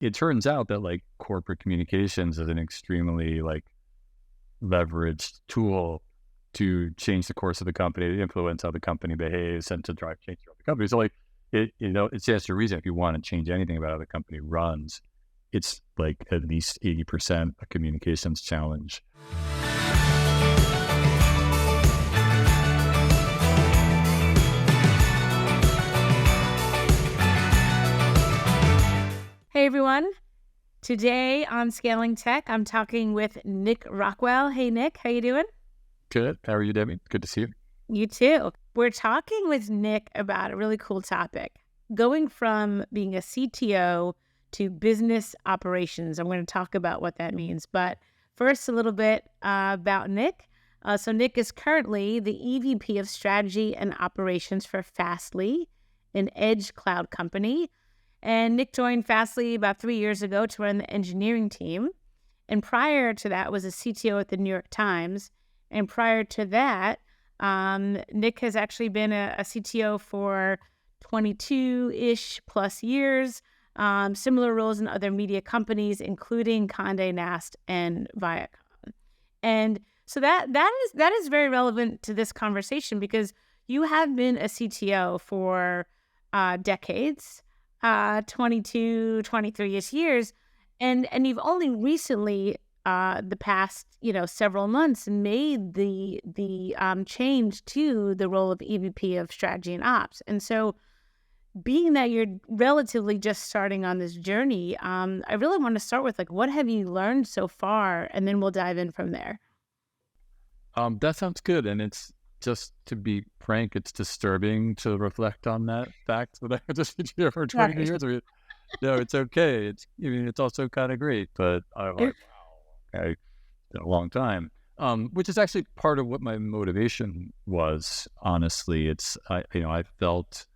it turns out that like corporate communications is an extremely like leveraged tool to change the course of the company, to influence how the company behaves, and to drive change throughout the company. So like it stands to reason if you want to change anything about how the company runs, it's like at least 80% a communications challenge. Hey everyone. Today on Scaling Tech, I'm talking with Nick Rockwell. Hey Nick, how you doing? Good. How are you, Debbie? Good to see you. You too. We're talking with Nick about a really cool topic. Going from being a CTO to business operations. I'm going to talk about what that means. But first, a little bit about Nick. So Nick is currently the EVP of Strategy and Operations for Fastly, an edge cloud company. And Nick joined Fastly about 3 years ago to run the engineering team. And prior to that was a CTO at the New York Times. And prior to that, Nick has actually been a CTO for 22-ish plus years, similar roles in other media companies, including Condé Nast and Viacom. And so that is very relevant to this conversation because you have been a CTO for decades. 22, 23-ish years. And you've only recently, the past, several months made the change to the role of EVP of Strategy and Ops. And so being that you're relatively just starting on this journey, I really want to start with what have you learned so far? And then we'll dive in from there. That sounds good. And it's just to be frank, it's disturbing to reflect on that fact that I was a CTO for 20 years. I mean, no, it's okay. It's also kind of great, but I'm like, wow, okay, it's been a long time. Which is actually part of what my motivation was. Honestly, I felt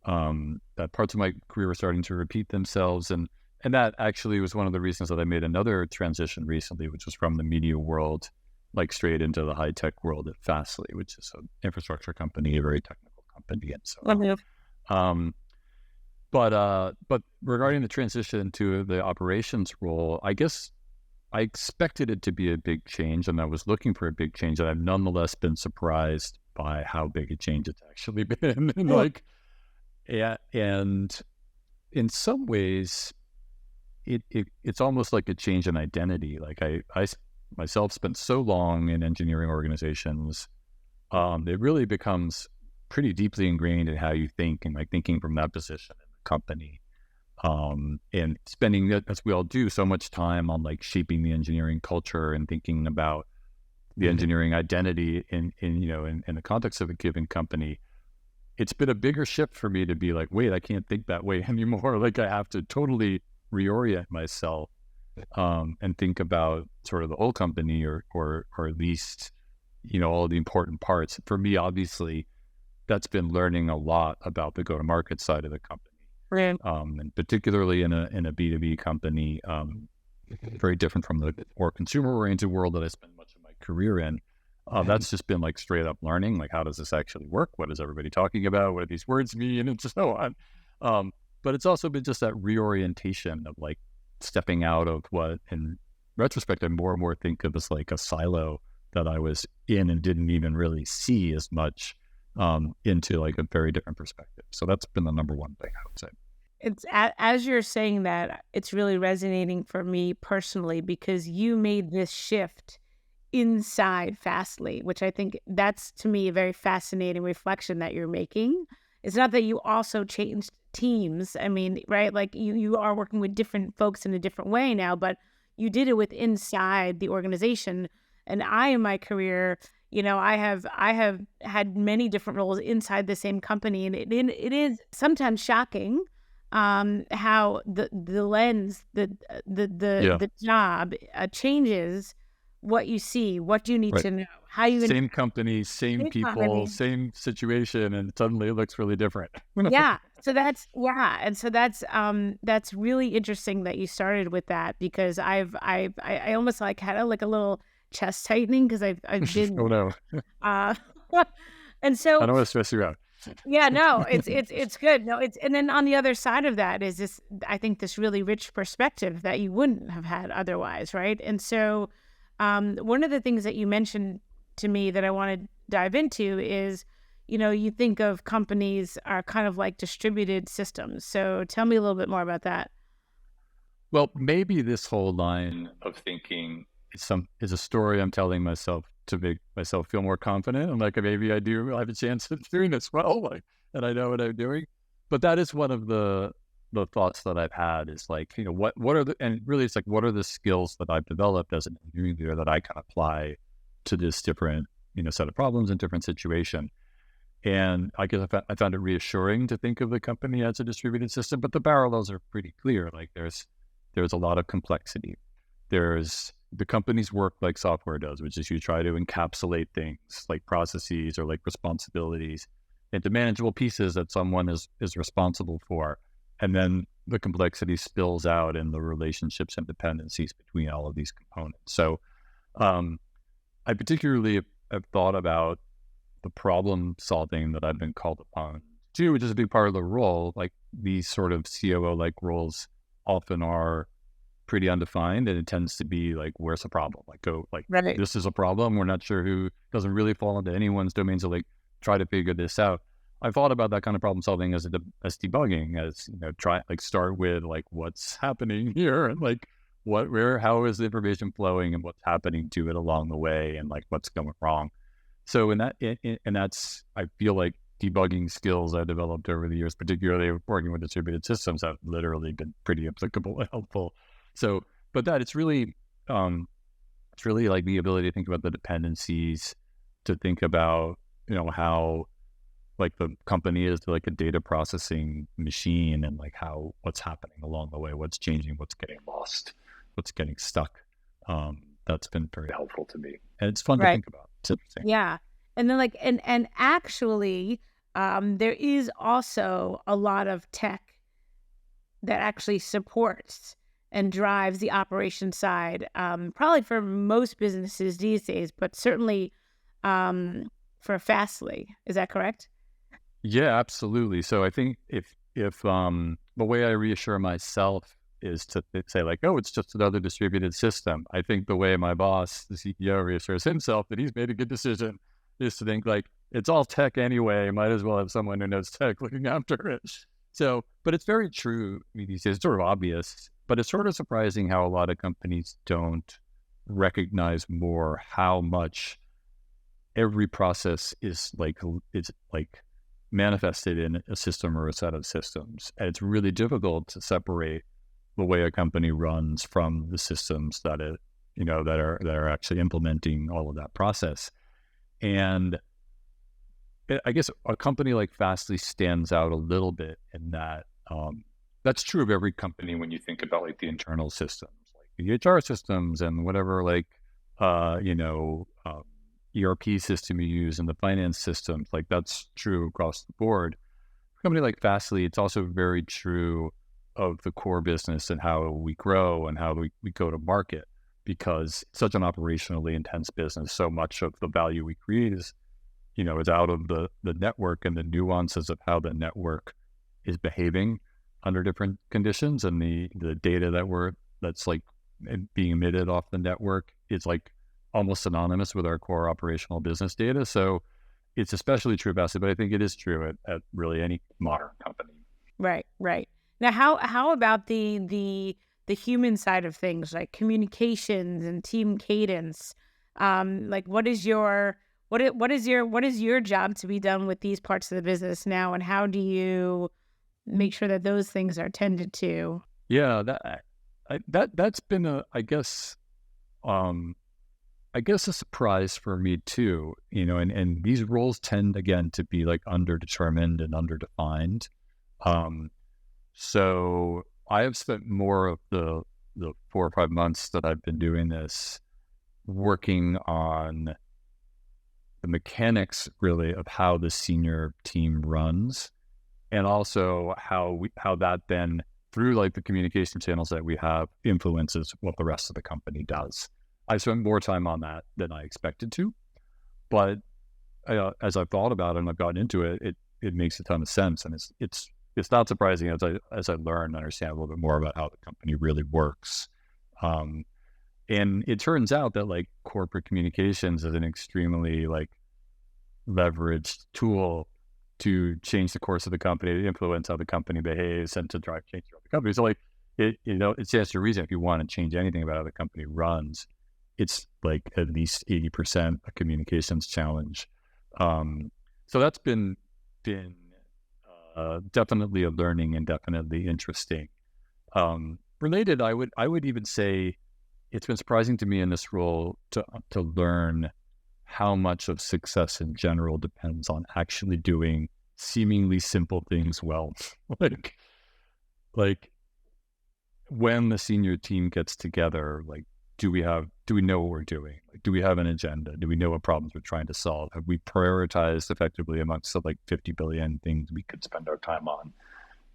that parts of my career were starting to repeat themselves, and that actually was one of the reasons that I made another transition recently, which was from the media world straight into the high-tech world at Fastly, which is an infrastructure company, a very technical company, and so on. But regarding the transition to the operations role, I guess I expected it to be a big change, and I was looking for a big change, and I've nonetheless been surprised by how big a change it's actually been. And in some ways, it's almost like a change in identity. I myself spent so long in engineering organizations, it really becomes pretty deeply ingrained in how you think, and thinking from that position in the company, and spending, as we all do, so much time on shaping the engineering culture and thinking about the engineering identity in the context of a given company. It's been a bigger shift for me to be wait, I can't think that way anymore. I have to totally reorient myself. And think about sort of the whole company, or at least, all the important parts. For me, obviously, that's been learning a lot about the go-to-market side of the company, Right. And particularly in a B2B company, very different from the more consumer-oriented world that I spent much of my career in. That's just been straight up learning, how does this actually work? What is everybody talking about? What do these words mean? And so on. But it's also been just that reorientation of stepping out of what, in retrospect, I more and more think of as a silo that I was in and didn't even really see as much, into a very different perspective. So that's been the number one thing I would say. It's as you're saying that, it's really resonating for me personally because you made this shift inside Fastly, which I think that's, to me, a very fascinating reflection that you're making. It's not that you also changed teams. I mean, right? You are working with different folks in a different way now, but you did it with inside the organization. And I, in my career, I have had many different roles inside the same company, and it is sometimes shocking how the lens, the job changes what you see, what you need to know, how you same company, same people, same situation, and suddenly it looks really different. Yeah. So that's that's really interesting that you started with that, because I almost had a little chest tightening because I've been oh no. and so I don't want to stress you out. Yeah, no, it's good. No, and then on the other side of that is this, I think, this really rich perspective that you wouldn't have had otherwise, right? And so, one of the things that you mentioned to me that I want to dive into is, you think of companies are kind of like distributed systems. So tell me a little bit more about that. Well, maybe this whole line of thinking is a story I'm telling myself to make myself feel more confident. I'm like, maybe I do have a chance at doing this well, like, and I know what I'm doing. But that is one of the thoughts that I've had is like, what are and really it's like, what are the skills that I've developed as an engineering leader that I can apply to this different, set of problems and different situation. And I guess I found it reassuring to think of the company as a distributed system, but the parallels are pretty clear. Like there's a lot of complexity. There's the company's work like software does, which is you try to encapsulate things like processes or like responsibilities into manageable pieces that someone is responsible for. And then the complexity spills out in the relationships and dependencies between all of these components. So I particularly have thought about the problem solving that I've been called upon to do, which is a big part of the role. Like these sort of COO-like roles often are pretty undefined, and it tends to be like, where's the problem? Like, Right. this is a problem. We're not sure who, doesn't really fall into anyone's domain to like try to figure this out. I thought about that kind of problem solving as debugging, as start with like what's happening here, and like how is the information flowing, and what's happening to it along the way, and like what's going wrong. So that's I feel like debugging skills I developed over the years, particularly working with distributed systems, have literally been pretty applicable and helpful. So, but that it's really like the ability to think about the dependencies, to think about how like the company is like a data processing machine, and like what's happening along the way, what's changing, what's getting lost, what's getting stuck. That's been very helpful to me, and it's fun to think about. It's interesting. Yeah. And then and actually, there is also a lot of tech that actually supports and drives the operation side, probably for most businesses these days, but certainly for Fastly. Is that correct? Yeah, absolutely. So I think if the way I reassure myself is to say like, oh, it's just another distributed system. I think the way my boss, the CTO, reassures himself that he's made a good decision is to think like, it's all tech anyway. Might as well have someone who knows tech looking after it. So, but it's very true. I mean, these days it's sort of obvious, but it's sort of surprising how a lot of companies don't recognize more how much every process is like manifested in a system or a set of systems. And it's really difficult to separate the way a company runs from the systems that that are actually implementing all of that process. And I guess a company like Fastly stands out a little bit in that. That's true of every company when you think about like the internal systems, like the HR systems and whatever ERP system you use and the finance systems. Like that's true across the board. For a company like Fastly, it's also very true of the core business and how we grow and how we go to market, because it's such an operationally intense business. So much of the value we create is out of the network and the nuances of how the network is behaving under different conditions, and the data that's like being emitted off the network is like almost synonymous with our core operational business data. So it's especially true of Fastly, but I think it is true at really any modern company. Right. Now, how about the human side of things, like communications and team cadence? Like, what is your job to be done with these parts of the business now, and how do you make sure that those things are tended to? Yeah, that's been I guess a surprise for me too. And these roles tend again to be like underdetermined and underdefined. So I have spent more of the 4 or 5 months that I've been doing this working on the mechanics really of how the senior team runs, and also how that then through like the communication channels that we have influences what the rest of the company does. I spent more time on that than I expected to, but as I've thought about it and I've gotten into it, it makes a ton of sense. And it's not surprising as I learn and understand a little bit more about how the company really works. And it turns out that like corporate communications is an extremely like leveraged tool to change the course of the company, to influence how the company behaves, and to drive change throughout the company. So like it stands to reason if you want to change anything about how the company runs, it's like at least 80% a communications challenge. So that's been definitely a learning and definitely interesting. Related, I would even say it's been surprising to me in this role to learn how much of success in general depends on actually doing seemingly simple things well. like when the senior team gets together, like do we know what we're doing? Like, do we have an agenda? Do we know what problems we're trying to solve? Have we prioritized effectively amongst the like 50 billion things we could spend our time on?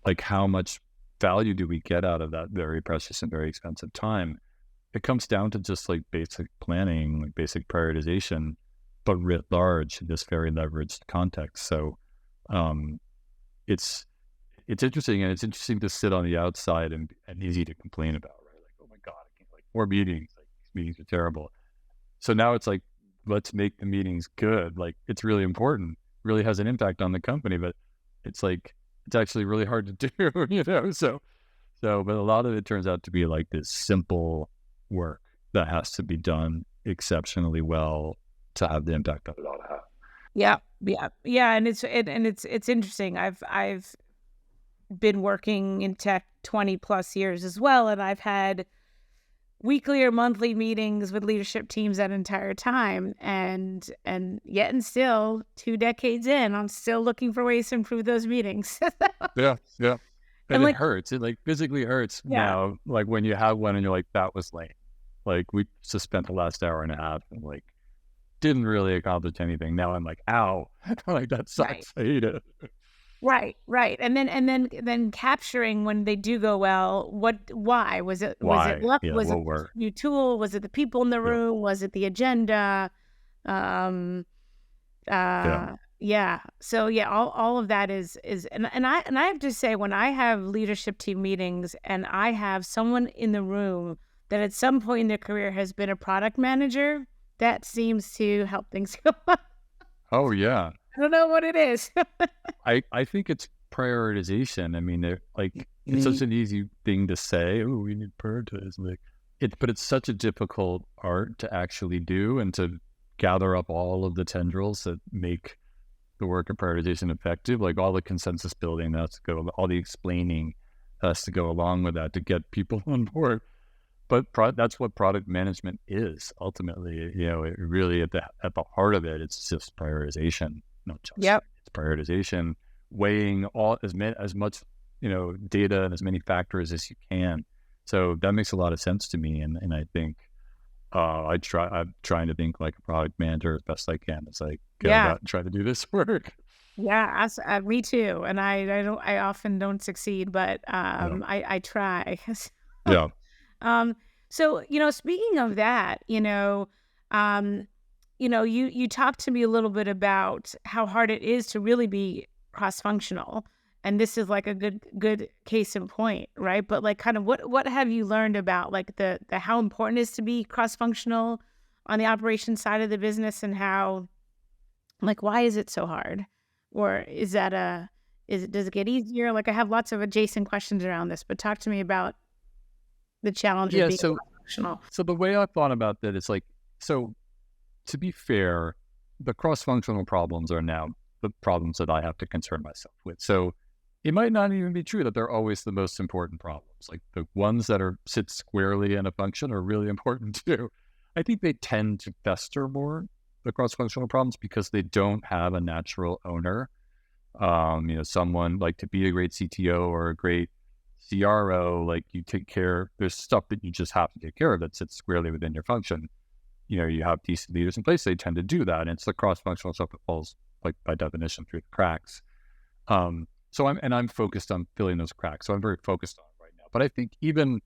Like how much value do we get out of that very precious and very expensive time? It comes down to just like basic planning, like basic prioritization, but writ large in this very leveraged context. So it's interesting, and it's interesting to sit on the outside and easy to complain about, right? Like, oh my God, I can't, like more meetings, like these meetings are terrible. So now it's like, let's make the meetings good. Like it's really important, really has an impact on the company, but it's like, it's actually really hard to do, So, but a lot of it turns out to be like this simple work that has to be done exceptionally well to have the impact that it ought to have. Yeah. And it's interesting. I've been working in tech 20 plus years as well. And I've had weekly or monthly meetings with leadership teams that entire time. And yet and still 2 decades in, I'm still looking for ways to improve those meetings. Yeah. And like, it hurts. It like physically hurts now. Like when you have one and you're like, that was lame. Like we just spent the last hour and a half and like didn't really accomplish anything. Now I'm like, ow, like that sucks. Right. I hate it. Right. And then capturing when they do go well, why? Was it luck? Yeah, was it a new tool? Was it the people in the room? Was it the agenda? Yeah. So yeah, all of that is and I have to say, when I have leadership team meetings and I have someone in the room that at some point in their career has been a product manager, that seems to help things go on. Oh yeah. I don't know what it is. I think it's prioritization. I mean, it's such an easy thing to say. Oh, we need prioritize. But it's such a difficult art to actually do and to gather up all of the tendrils that make the work of prioritization effective. Like all the consensus building that has to go, all the explaining has to go along with that to get people on board. But that's what product management is ultimately. It really at the heart of it, it's just prioritization. Not just it's prioritization, weighing as much data and as many factors as you can. So that makes a lot of sense to me, and I think I'm trying to think like a product manager as best I can as I go about and try to do this work. Yeah, me too. And I often don't succeed, but I try. Yeah. So speaking of that, you talked to me a little bit about how hard it is to really be cross-functional, and this is like a good case in point, right? But like, kind of what have you learned about like the how important it is to be cross-functional on the operations side of the business, and how, like, why is it so hard, or does it get easier? Like, I have lots of adjacent questions around this, but talk to me about the challenge of being cross-functional. So the way I thought about that is like, so to be fair, the cross-functional problems are now the problems that I have to concern myself with. So it might not even be true that they're always the most important problems. Like the ones that sit squarely in a function are really important too. I think they tend to fester more, the cross-functional problems, because they don't have a natural owner. Someone like to be a great CTO or a great CRO, like you take care, there's stuff that you just have to take care of that sits squarely within your function. You have decent leaders in place, they tend to do that. And it's the cross-functional stuff that falls, like by definition, through the cracks. So I'm focused on filling those cracks. So I'm very focused on it right now. But I think even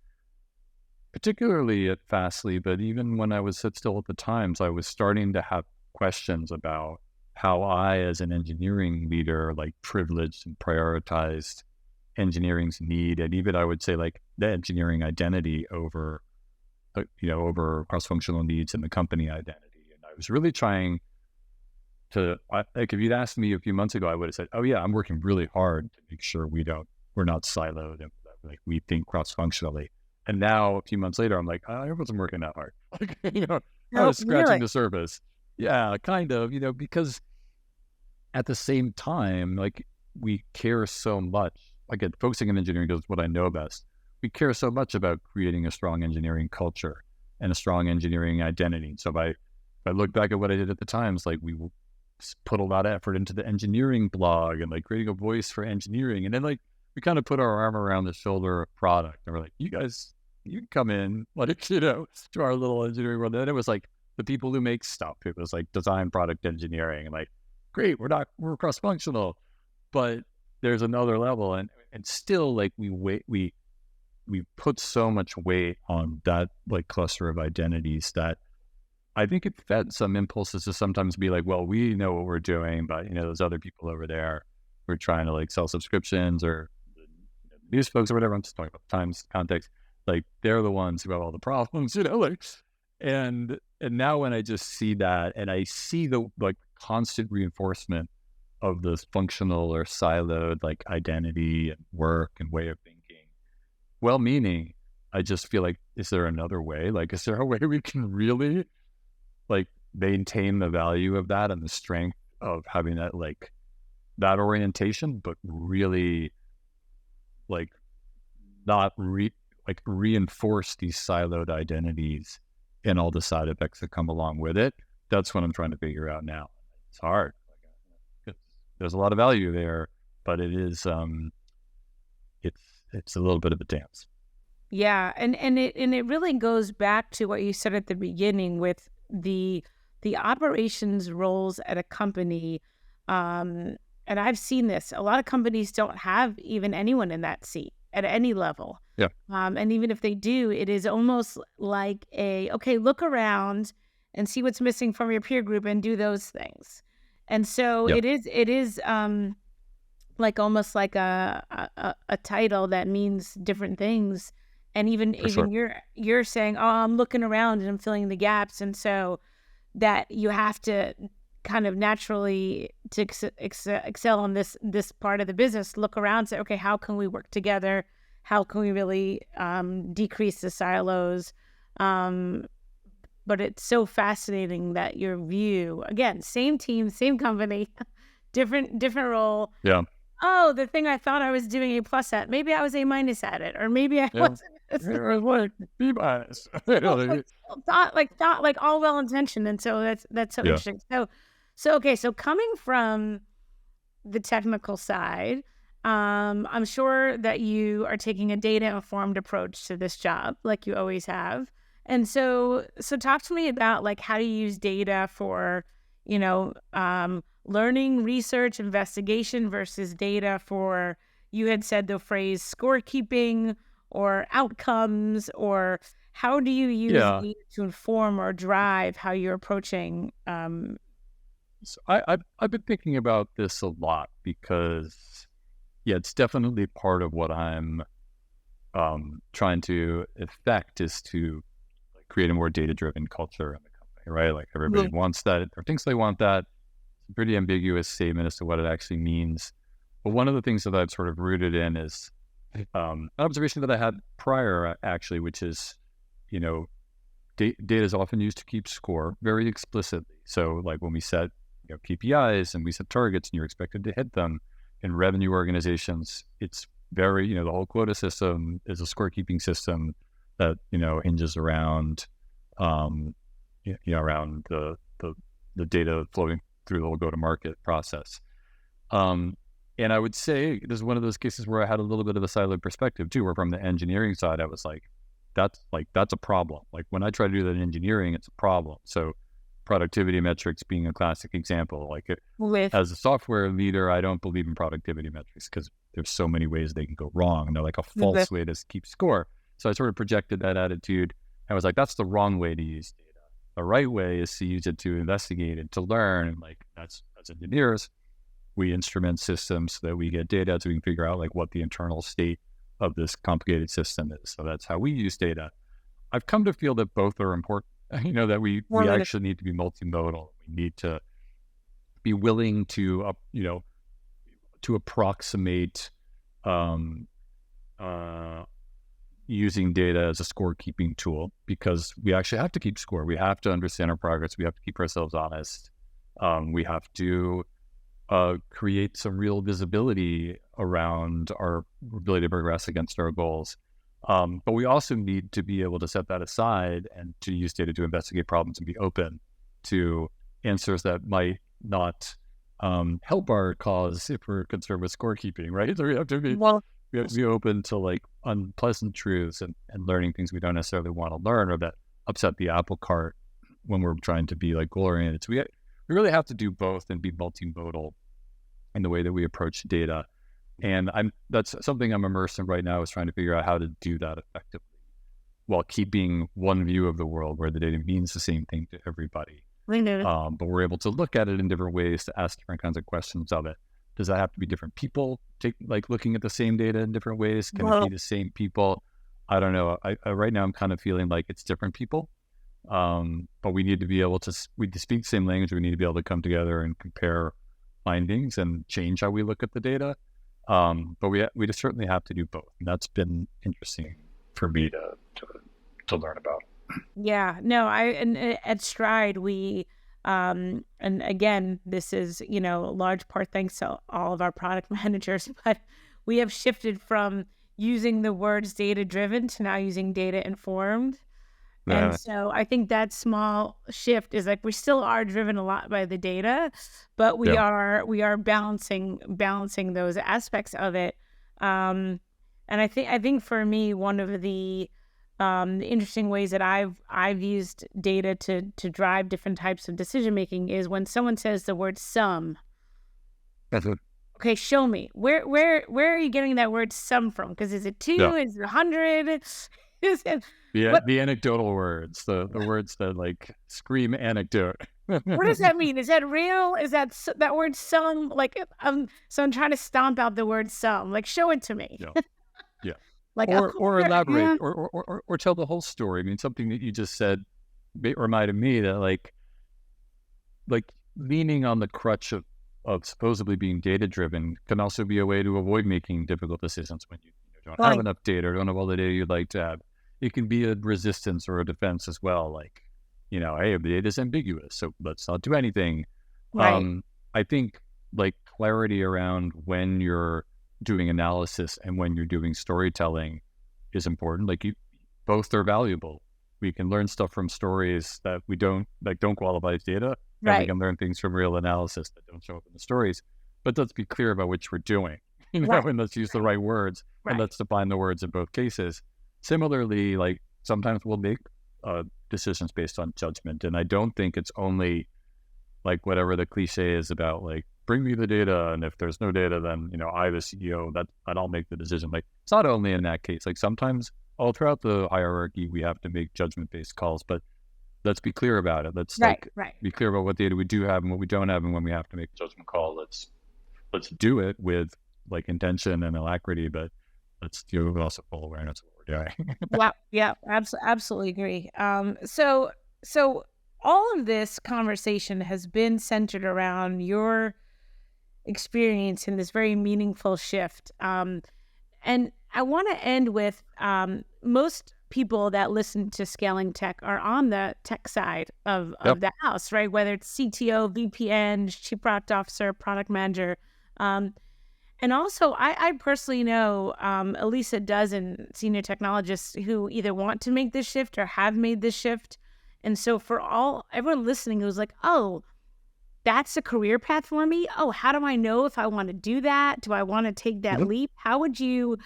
particularly at Fastly, but even when I was at Still at the Times, I was starting to have questions about how I, as an engineering leader, like privileged and prioritized engineering's need, and even I would say like the engineering identity over, over cross-functional needs and the company identity. And I was really trying to, like, if you'd asked me a few months ago, I would have said, "Oh yeah, I'm working really hard to make sure we're not siloed and like we think cross-functionally." And now a few months later, I'm like, I wasn't working that hard. Like, I No, was scratching really. the surface. Yeah, kind of, because at the same time, like, we care so much. Again, focusing on engineering is what I know best. We care so much about creating a strong engineering culture and a strong engineering identity. So if I look back at what I did at the Times, like, we put a lot of effort into the engineering blog and like creating a voice for engineering. And then like we kind of put our arm around the shoulder of product and we're like, you guys, you come in, like, to our little engineering world. And then it was like the people who make stuff. It was like design product engineering and like, great, we're cross-functional, but there's another level. And still like we put so much weight on that like cluster of identities that I think it fed some impulses to sometimes be like, well, we know what we're doing, but those other people over there who are trying to like sell subscriptions or news folks or whatever. I'm just talking about Times context. Like they're the ones who have all the problems, like, and now when I just see that and I see the like constant reinforcement of this functional or siloed like identity and work and way of thinking, well-meaning, I just feel like, is there another way? Like, is there a way we can really like maintain the value of that and the strength of having that like that orientation, but really like not reinforce these siloed identities and all the side effects that come along with it? That's what I'm trying to figure out now. It's hard. There's a lot of value there, but it is it's a little bit of a dance. Yeah, and it really goes back to what you said at the beginning with the operations roles at a company. And I've seen this. A lot of companies don't have even anyone in that seat at any level. Yeah. And even if they do, it is almost like okay, look around and see what's missing from your peer group and do those things. And so Yep. it is like almost like a title that means different things. And even Sure. you're saying, oh, I'm looking around and I'm filling the gaps. And so that you have to kind of naturally to excel on this part of the business, look around, say, okay, how can we work together? How can we really decrease the silos? But it's so fascinating that your view, again, same team, same company, different role. Yeah. Oh, the thing I thought I was doing A+ at, maybe I was A- at it, or maybe I Yeah. wasn't. Like B minus. Thought like all well intentioned, and so that's so Yeah. interesting. So okay, so coming from the technical side, I'm sure that you are taking a data informed approach to this job, like you always have. And so talk to me about like how do you use data for, learning, research, investigation versus data for, you had said the phrase scorekeeping or outcomes, or how do you use Yeah. data to inform or drive how you're approaching? So I've been thinking about this a lot because, yeah, it's definitely part of what I'm trying to effect is to like, create a more data-driven culture in the company, right? Like everybody wants that or thinks they want that. It's a pretty ambiguous statement as to what it actually means. But one of the things that I've sort of rooted in is an observation that I had prior, actually, which is, data is often used to keep score very explicitly. So like when we set KPIs and we set targets and you're expected to hit them in revenue organizations, it's very, the whole quota system is a scorekeeping system that, hinges around, around the data flowing through the whole go-to-market process. And I would say this is one of those cases where I had a little bit of a siloed perspective too, where from the engineering side, I was like, that's a problem. Like when I try to do that in engineering, it's a problem. So productivity metrics being a classic example, as a software leader, I don't believe in productivity metrics because there's so many ways they can go wrong. And they're like a false way to keep score. So I sort of projected that attitude. I was like, that's the wrong way to use data. The right way is to use it to investigate and to learn. And like, that's as engineers, we instrument systems so that we get data so we can figure out like what the internal state of this complicated system is. So that's how we use data. I've come to feel that both are important, that we actually need to be multimodal. We need to be willing to, to approximate using data as a scorekeeping tool, because we actually have to keep score. We have to understand our progress. We have to keep ourselves honest. We have to create some real visibility around our ability to progress against our goals. But we also need to be able to set that aside and to use data to investigate problems and be open to answers that might not help our cause if we're concerned with scorekeeping, right? So we have to be open to like unpleasant truths and learning things we don't necessarily want to learn or that upset the apple cart when we're trying to be like goal oriented. So we really have to do both and be multimodal in the way that we approach data. And that's something I'm immersed in right now, is trying to figure out how to do that effectively while keeping one view of the world where the data means the same thing to everybody. But we're able to look at it in different ways, to ask different kinds of questions of it. Does that have to be different people looking at the same data in different ways? Can it be the same people? I don't know. Right now I'm kind of feeling like it's different people. But we need to be able to speak the same language. We need to be able to come together and compare findings and change how we look at the data. But we just certainly have to do both. And that's been interesting for me to learn about. Yeah, no, and at Stride, we, and again, this is, a large part thanks to all of our product managers, but we have shifted from using the words data-driven to now using data-informed. And so I think that small shift is like, we still are driven a lot by the data, but we are balancing those aspects of it. And I think for me, one of the interesting ways that I've used data to drive different types of decision making is when someone says the word sum. Okay, show me where are you getting that word sum from? Because is it 2? Is it 100? Is it the anecdotal words, the words that like scream anecdote. What does that mean? Is that real? Is that word sum? Like, so I'm trying to stomp out the word sum. Like, show it to me. Yeah. Like, or elaborate, or tell the whole story. I mean, something that you just said reminded me that like leaning on the crutch of supposedly being data driven can also be a way to avoid making difficult decisions when you don't have enough data or don't have all the data you'd like to have. It can be a resistance or a defense as well. Like, hey, the data is ambiguous, so let's not do anything. Right. I think like clarity around when you're doing analysis and when you're doing storytelling is important. Like both are valuable. We can learn stuff from stories that we don't qualify as data. Right. And we can learn things from real analysis that don't show up in the stories. But let's be clear about which we're doing. And let's use the right words and let's define the words in both cases. Similarly, like sometimes we'll make decisions based on judgment. And I don't think it's only like whatever the cliche is about like, bring me the data, and if there's no data, then I, the CEO, that I'll make the decision. Like it's not only in that case. Like sometimes all throughout the hierarchy, we have to make judgment-based calls. But let's be clear about it. Let's be clear about what data we do have and what we don't have, and when we have to make a judgment call, let's do it with like intention and alacrity. But let's do it also full awareness of what we're doing. Yeah, absolutely agree. So all of this conversation has been centered around your experience in this very meaningful shift. And I want to end with most people that listen to Scaling Tech are on the tech side of the house, right? Whether it's CTO, VPN, Chief Product Officer, Product Manager. And also, I personally know at least a dozen senior technologists who either want to make this shift or have made this shift. And so for everyone listening who's like, oh, that's a career path for me. Oh, how do I know if I want to do that? Do I want to take that leap? How would you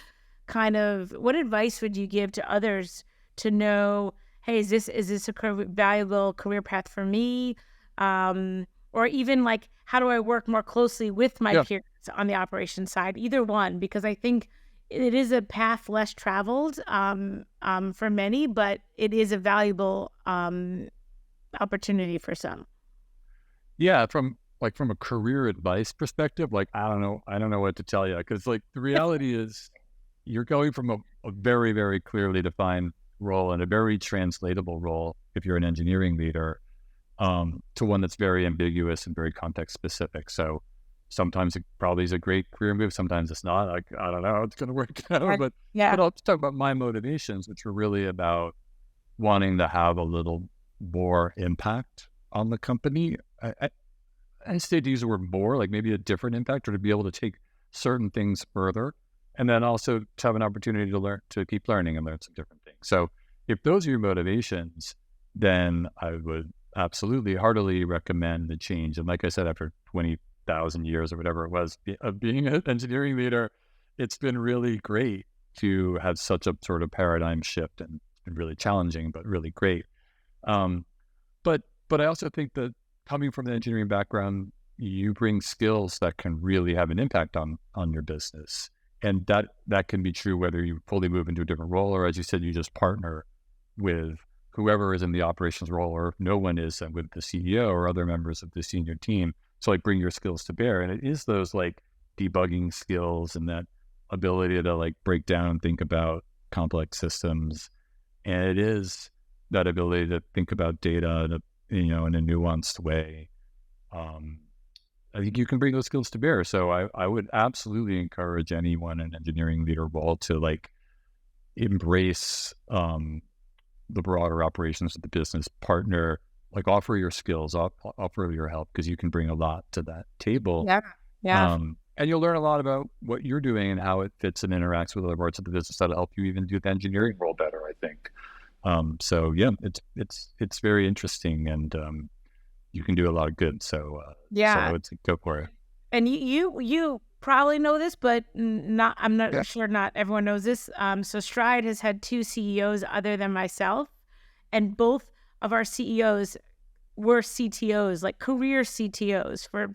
what advice would you give to others to know, hey, is this a valuable career path for me? Or even like, how do I work more closely with my peers on the operations side? Either one, because I think it is a path less traveled for many, but it is a valuable opportunity for some. Yeah, from like from a career advice perspective, like I don't know what to tell you, because like the reality is you're going from a very, very clearly defined role and a very translatable role if you're an engineering leader, to one that's very ambiguous and very context specific. So sometimes it probably is a great career move. Sometimes it's not. Like, I don't know how it's going to work out. But I'll talk about my motivations, which were really about wanting to have a little more impact on the company. I hesitate to use the word more, like maybe a different impact, or to be able to take certain things further. And then also to have an opportunity to learn, to keep learning and learn some different things. So if those are your motivations, then I would absolutely heartily recommend the change. And like I said, after 20,000 years or whatever it was of being an engineering leader, it's been really great to have such a sort of paradigm shift, and it's been really challenging, but really great. But I also think that coming from an engineering background, you bring skills that can really have an impact on your business. And that can be true whether you fully move into a different role, or as you said, you just partner with whoever is in the operations role, or if no one is, with the CEO or other members of the senior team. So like bring your skills to bear. And it is those like debugging skills and that ability to like break down and think about complex systems. And it is that ability to think about data in a nuanced way. I think you can bring those skills to bear. So I would absolutely encourage anyone in an engineering leader role to like embrace the broader operations of the business, partner, like offer your skills, offer your help, because you can bring a lot to that table. Yeah. And you'll learn a lot about what you're doing and how it fits and interacts with other parts of the business that'll help you even do the engineering role better, I think. So yeah, it's very interesting, and you can do a lot of good. So I would say go for it. And you probably know this, but I'm not sure not everyone knows this. So Stride has had 2 CEOs other than myself, and both of our CEOs were CTOs, like career CTOs for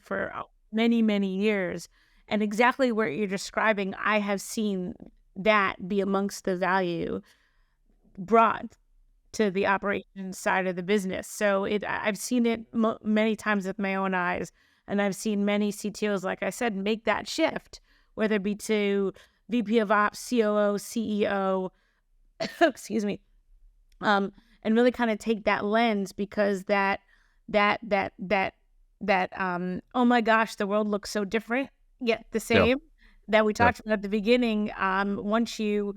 many, many years. And exactly what you're describing, I have seen that be amongst the value brought to the operations side of the business. So I've seen it many times with my own eyes, and I've seen many CTOs, like I said, make that shift, whether it be to VP of Ops, COO, CEO, excuse me, and really kind of take that lens, because that oh my gosh, the world looks so different yet the same, that we talked about at the beginning. Once you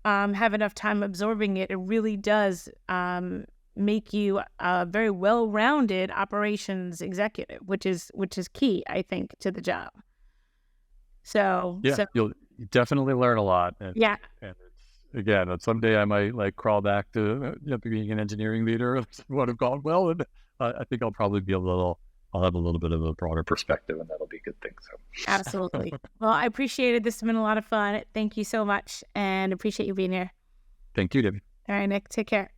have enough time absorbing it, it really does make you a very well-rounded operations executive, which is key, I think, to the job. So you'll definitely learn a lot. And it's, again, someday I might like crawl back to being an engineering leader. Would have gone well, and I think I'll probably be I'll have a little bit of a broader perspective, and that'll be a good thing. So absolutely. Well, I appreciate it. This has been a lot of fun. Thank you so much, and appreciate you being here. Thank you, Debbie. All right, Nick, take care.